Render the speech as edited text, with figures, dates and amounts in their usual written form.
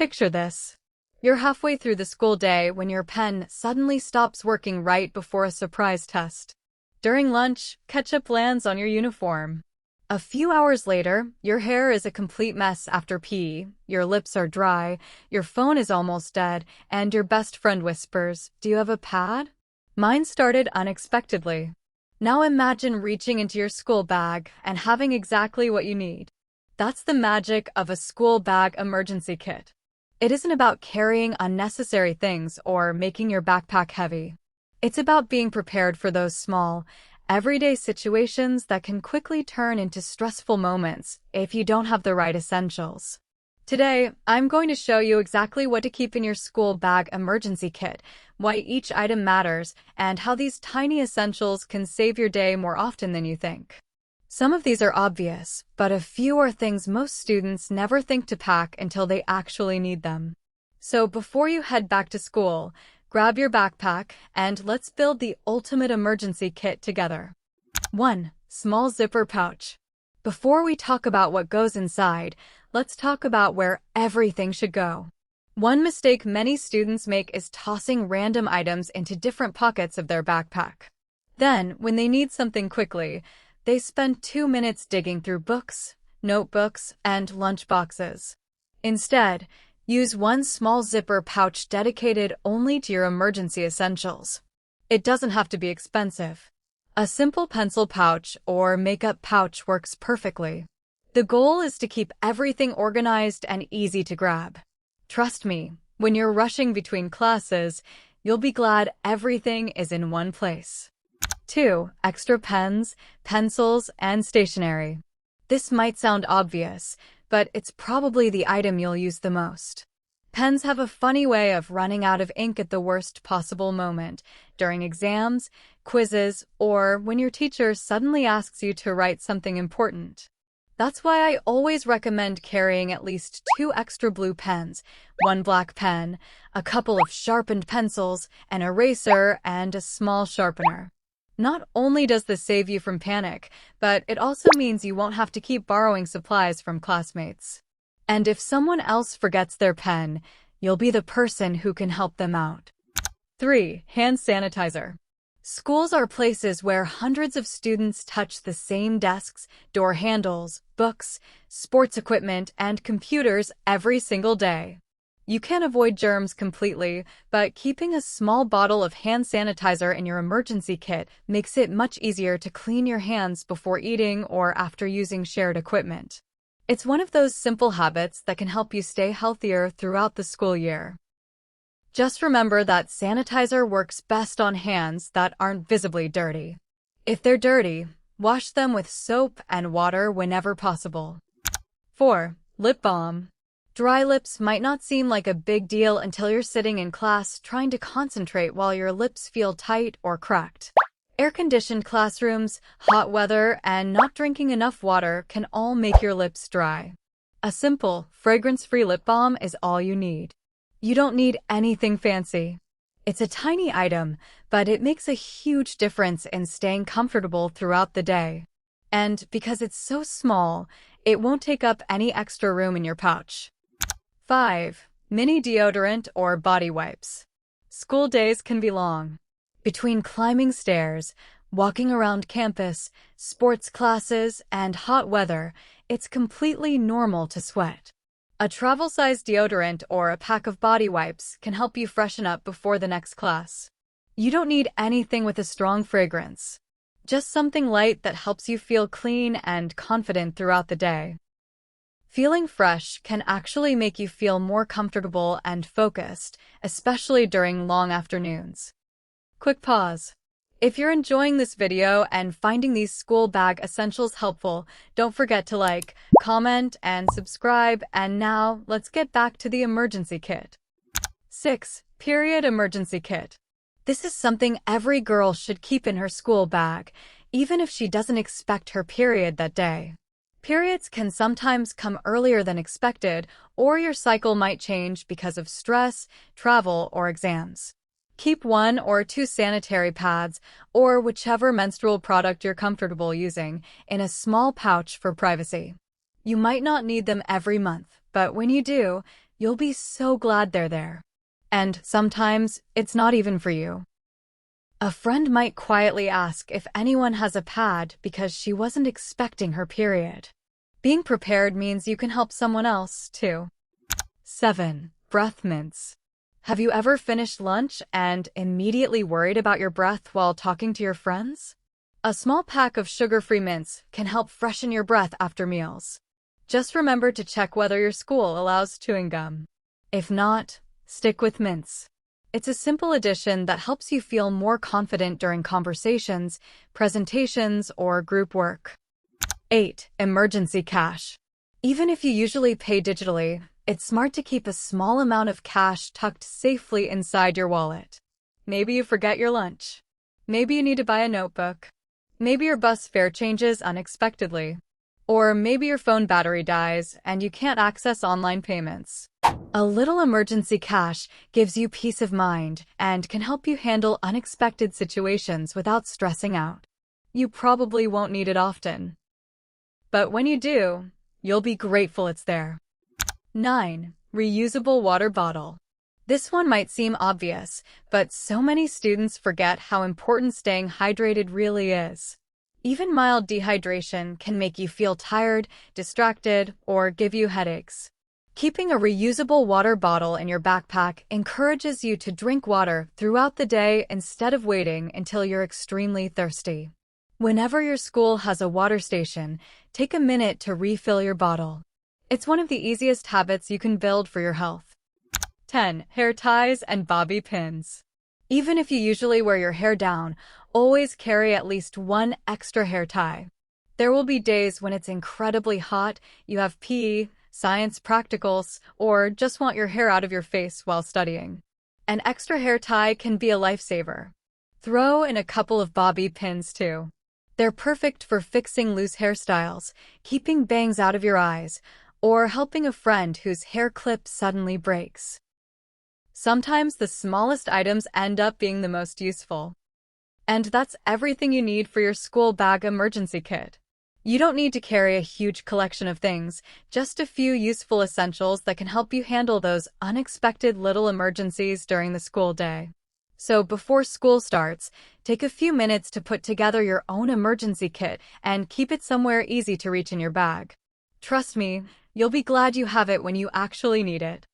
Picture this. You're halfway through the school day when your pen suddenly stops working right before a surprise test. During lunch, ketchup lands on your uniform. A few hours later, your hair is a complete mess after PE, your lips are dry, your phone is almost dead, and your best friend whispers, "Do you have a pad?" Mine started unexpectedly. Now imagine reaching into your school bag and having exactly what you need. That's the magic of a school bag emergency kit. It isn't about carrying unnecessary things or making your backpack heavy. It's about being prepared for those small, everyday situations that can quickly turn into stressful moments if you don't have the right essentials. Today, I'm going to show you exactly what to keep in your school bag emergency kit, why each item matters, and how these tiny essentials can save your day more often than you think. Some of these are obvious, but a few are things most students never think to pack until they actually need them. So before you head back to school, grab your backpack and let's build the ultimate emergency kit together. 1. Small zipper pouch. Before we talk about what goes inside, let's talk about where everything should go. One mistake many students make is tossing random items into different pockets of their backpack. Then, when they need something quickly, they spend 2 minutes digging through books, notebooks, and lunch boxes. Instead, use one small zipper pouch dedicated only to your emergency essentials. It doesn't have to be expensive. A simple pencil pouch or makeup pouch works perfectly. The goal is to keep everything organized and easy to grab. Trust me, when you're rushing between classes, you'll be glad everything is in one place. 2. Extra pens, pencils, and stationery. This might sound obvious, but it's probably the item you'll use the most. Pens have a funny way of running out of ink at the worst possible moment, during exams, quizzes, or when your teacher suddenly asks you to write something important. That's why I always recommend carrying at least 2 extra blue pens, 1 black pen, a couple of sharpened pencils, an eraser, and a small sharpener. Not only does this save you from panic, but it also means you won't have to keep borrowing supplies from classmates. And if someone else forgets their pen, you'll be the person who can help them out. 3. Hand sanitizer. Schools are places where hundreds of students touch the same desks, door handles, books, sports equipment, and computers every single day. You can't avoid germs completely, but keeping a small bottle of hand sanitizer in your emergency kit makes it much easier to clean your hands before eating or after using shared equipment. It's one of those simple habits that can help you stay healthier throughout the school year. Just remember that sanitizer works best on hands that aren't visibly dirty. If they're dirty, wash them with soap and water whenever possible. 4. Lip balm. Dry lips might not seem like a big deal until you're sitting in class trying to concentrate while your lips feel tight or cracked. Air-conditioned classrooms, hot weather, and not drinking enough water can all make your lips dry. A simple, fragrance-free lip balm is all you need. You don't need anything fancy. It's a tiny item, but it makes a huge difference in staying comfortable throughout the day. And because it's so small, it won't take up any extra room in your pouch. 5. Mini deodorant or body wipes. School days can be long. Between climbing stairs, walking around campus, sports classes, and hot weather, it's completely normal to sweat. A travel-sized deodorant or a pack of body wipes can help you freshen up before the next class. You don't need anything with a strong fragrance. Just something light that helps you feel clean and confident throughout the day. Feeling fresh can actually make you feel more comfortable and focused, especially during long afternoons. Quick pause. If you're enjoying this video and finding these school bag essentials helpful, don't forget to like, comment, and subscribe. And now, let's get back to the emergency kit. 6. Period emergency kit. This is something every girl should keep in her school bag, even if she doesn't expect her period that day. Periods can sometimes come earlier than expected, or your cycle might change because of stress, travel, or exams. Keep 1 or 2 sanitary pads, or whichever menstrual product you're comfortable using, in a small pouch for privacy. You might not need them every month, but when you do, You'll be so glad they're there. And sometimes it's not even for you. A friend might quietly ask if anyone has a pad because she wasn't expecting her period. Being prepared means you can help someone else, too. 7. Breath mints. Have you ever finished lunch and immediately worried about your breath while talking to your friends? A small pack of sugar-free mints can help freshen your breath after meals. Just remember to check whether your school allows chewing gum. If not, stick with mints. It's a simple addition that helps you feel more confident during conversations, presentations, or group work. 8. Emergency cash. Even if you usually pay digitally, it's smart to keep a small amount of cash tucked safely inside your wallet. Maybe you forget your lunch. Maybe you need to buy a notebook. Maybe your bus fare changes unexpectedly. Or maybe your phone battery dies and you can't access online payments. A little emergency cash gives you peace of mind and can help you handle unexpected situations without stressing out. You probably won't need it often. But when you do, you'll be grateful it's there. 9. Reusable water bottle. This one might seem obvious, but so many students forget how important staying hydrated really is. Even mild dehydration can make you feel tired, distracted, or give you headaches. Keeping a reusable water bottle in your backpack encourages you to drink water throughout the day instead of waiting until you're extremely thirsty. Whenever your school has a water station, take a minute to refill your bottle. It's one of the easiest habits you can build for your health. 10. Hair ties and bobby pins. Even if you usually wear your hair down, always carry at least one extra hair tie. There will be days when it's incredibly hot, you have PE, science practicals, or just want your hair out of your face while studying. An extra hair tie can be a lifesaver. Throw in a couple of bobby pins too. They're perfect for fixing loose hairstyles, keeping bangs out of your eyes, or helping a friend whose hair clip suddenly breaks. Sometimes the smallest items end up being the most useful. And that's everything you need for your school bag emergency kit. You don't need to carry a huge collection of things, just a few useful essentials that can help you handle those unexpected little emergencies during the school day. So before school starts, take a few minutes to put together your own emergency kit and keep it somewhere easy to reach in your bag. Trust me, you'll be glad you have it when you actually need it.